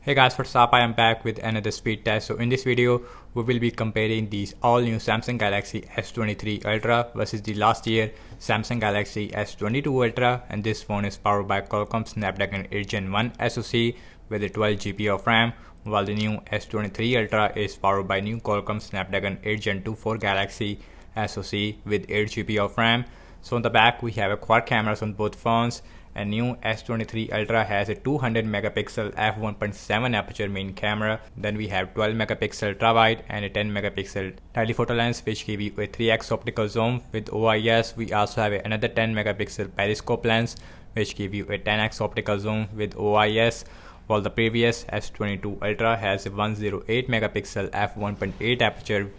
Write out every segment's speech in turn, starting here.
Hey guys, what's up? I am back with another speed test. So in this video, we will be comparing these all new Samsung Galaxy S23 Ultra versus the last year Samsung Galaxy S22 Ultra, and this phone is powered by Qualcomm Snapdragon 8 Gen 1 SoC with a 12 GB of RAM, while the new S23 Ultra is powered by new Qualcomm Snapdragon 8 Gen 2 for Galaxy SoC with 8 GB of RAM. So on the back we have a quad cameras on both phones. And new S23 Ultra has a 200 megapixel f1.7 aperture main camera. Then we have 12 megapixel ultra-wide and a 10 megapixel telephoto lens, which give you a 3x optical zoom with OIS. We also have another 10 megapixel periscope lens, which give you a 10x optical zoom with OIS. While the previous S22 Ultra has a 108 megapixel f1.8 aperture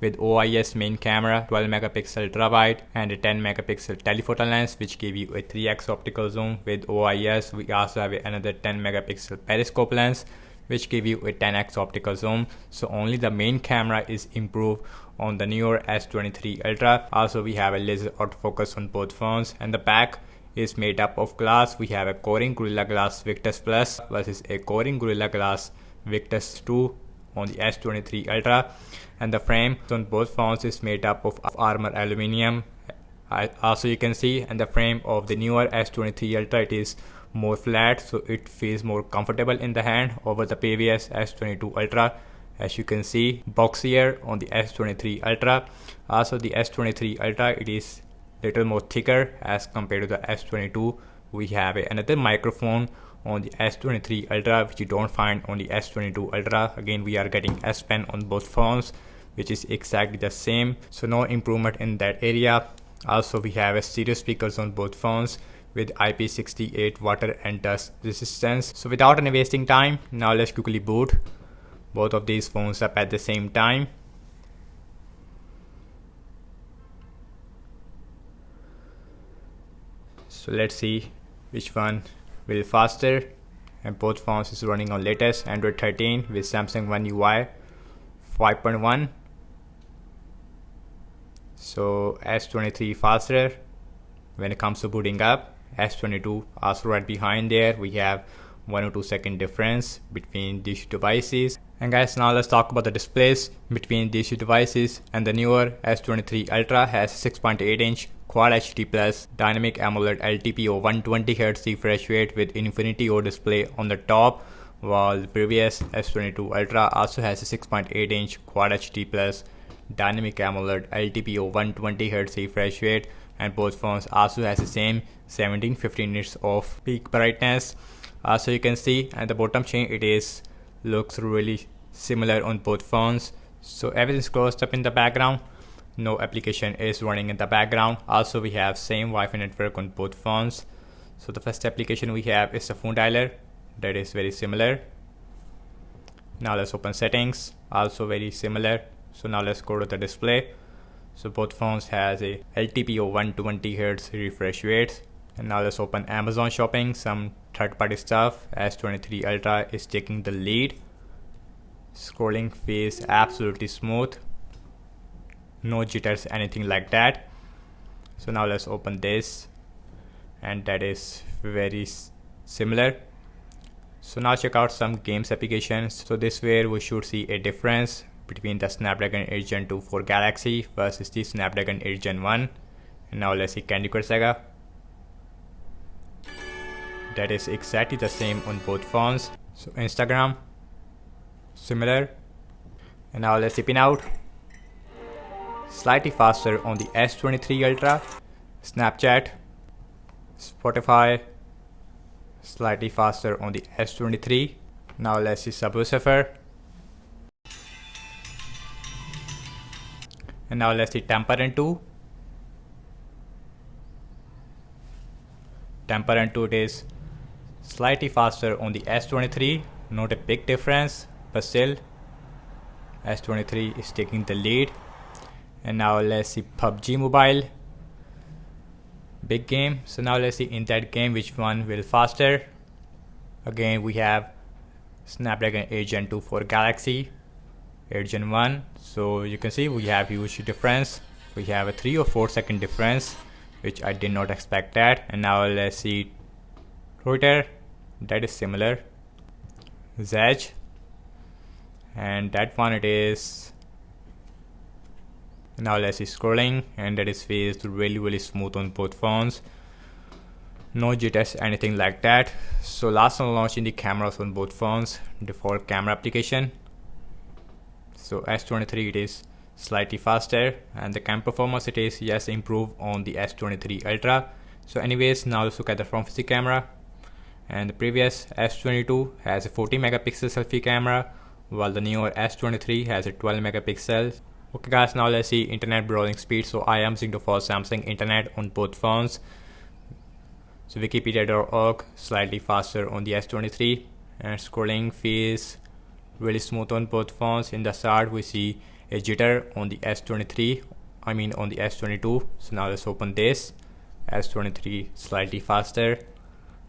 with OIS main camera, 12 megapixel ultra-wide and a 10 megapixel telephoto lens, which give you a 3x optical zoom with OIS. We also have another 10 megapixel periscope lens, which give you a 10x optical zoom. So only the main camera is improved on the newer S23 Ultra. Also we have a laser autofocus on both phones, and the back is made up of glass. We have a Corning Gorilla Glass Victus Plus versus a Corning Gorilla Glass Victus 2 on the S23 Ultra, and the frame on both phones is made up of armor aluminum. Also you can see, and the frame of the newer S23 Ultra, it is more flat, so it feels more comfortable in the hand over the previous S22 Ultra. As you can see, boxier on the S23 Ultra. Also the S23 Ultra, it is little more thicker as compared to the S22. We have another microphone on the S23 Ultra, which you don't find on the S22 Ultra. Again, we are getting S Pen on both phones, which is exactly the same, so no improvement in that area. Also we have a stereo speakers on both phones with IP68 water and dust resistance. So without any wasting time, now let's quickly boot both of these phones up at the same time. So let's see which one will be faster, and both phones is running on latest Android 13 with Samsung One UI 5.1. so S23 faster when it comes to booting up. S22 also right behind there. We have 1 or 2 second difference between these devices. And guys, now let's talk about the displays between these two devices. And the newer S23 Ultra has 6.8 inch Quad HD Plus Dynamic AMOLED LTPO 120Hz refresh rate with Infinity O display on the top, while the previous S22 Ultra also has a 6.8 inch Quad HD Plus Dynamic AMOLED LTPO 120Hz refresh rate, and both phones also has the same 17-15 nits of peak brightness. So you can see at the bottom chain, it is looks really similar on both phones. So everything's closed up in the background, no application is running in the background. Also we have same Wi-Fi network on both phones. So the first application we have is the phone dialer, that is very similar. Now let's open settings, also very similar. So now let's go to the display. So both phones has a LTPO 120Hz refresh rate. And now let's open Amazon shopping, some third-party stuff. S23 Ultra is taking the lead. Scrolling feels absolutely smooth, no jitters, anything like that. So now let's open this, and that is very similar. So now check out some games applications. So this way we should see a difference between the Snapdragon 8 Gen 2 for Galaxy versus the Snapdragon 8 Gen 1. And now let's see Candy Crush Saga. That is exactly the same on both phones. So Instagram, similar. And now let's see Pinout. Slightly faster on the S23 Ultra. Snapchat, Spotify, slightly faster on the S23. Now let's see Subway Surfer. And now let's see Temper 2. Temper 2, it is slightly faster on the S23, not a big difference, but still S23 is taking the lead. And now let's see PUBG Mobile, big game. So now let's see in that game which one will faster. Again we have Snapdragon 8 Gen 2 for Galaxy, 8 Gen 1. So you can see we have huge difference. We have a 3 or 4 second difference, which I did not expect that. And now let's see Twitter, that is similar. Z, and that one it is. Now let's see scrolling, and that is phased really smooth on both phones. No jitters, anything like that. So last one launching the cameras on both phones, default camera application. So S23 it is slightly faster, and the camera performance it is yes improved on the S23 Ultra. So anyways, now let's look at the front facing camera. And the previous S22 has a 40 megapixel selfie camera, while the newer S23 has a 12 megapixel. Okay guys, now let's see internet browsing speed. So I am using the for Samsung internet on both phones. So wikipedia.org slightly faster on the S23, and scrolling feels really smooth on both phones. In the start we see a jitter on the S23, on the S22. So now let's open this. S23 slightly faster,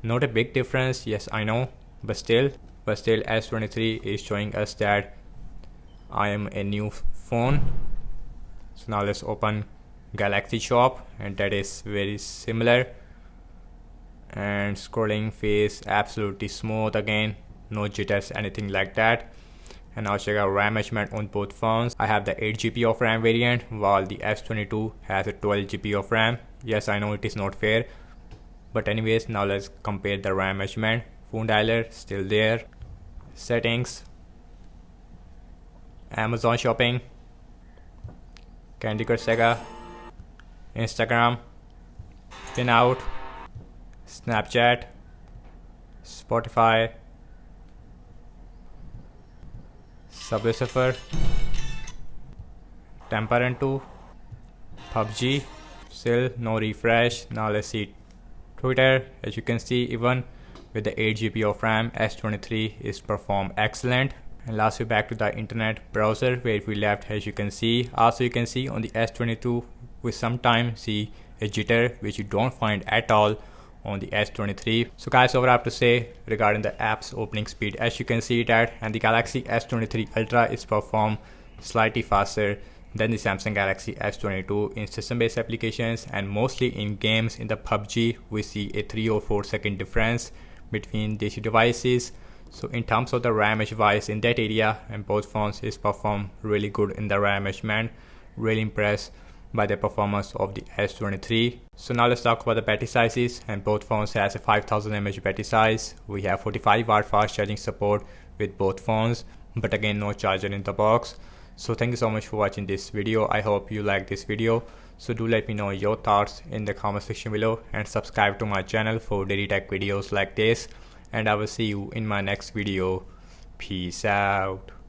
not a big difference, yes I know, but still S23 is showing us that I am a new phone. So now let's open Galaxy shop, and that is very similar, and scrolling feels absolutely smooth again, no jitters, anything like that. And now check out RAM measurement on both phones. I have the 8GB of RAM variant, while the S22 has a 12GB of RAM. Yes I know it is not fair, but anyways, now let's compare the RAM measurement. Phone dialer still there, settings, Amazon shopping, Candy Crush Saga, Instagram, Pinout, Snapchat, Spotify, Subway Surfer, Temper 2, PUBG. Still no refresh. Now let's see Twitter. As you can see, even with the 8GB of RAM, S23 is performed excellent. And lastly, back to the internet browser where we left. As you can see, also you can see on the S22 we sometimes see a jitter which you don't find at all on the S23. So guys, over I have to say regarding the app's opening speed. As you can see that, and the Galaxy S23 Ultra is performed slightly faster than the Samsung Galaxy S22 in system-based applications, and mostly in games. In the PUBG we see a 3 or 4 second difference between these devices. So in terms of the RAM device in that area, and both phones is performed really good in the RAM measurement. Really impressed by the performance of the S23. So now let's talk about the battery sizes, and both phones has a 5000 mAh battery size. We have 45 watt fast charging support with both phones, but again no charger in the box. So thank you so much for watching this video. I hope you like this video. So do let me know your thoughts in the comment section below, and subscribe to my channel for daily tech videos like this. And I will see you in my next video. Peace out.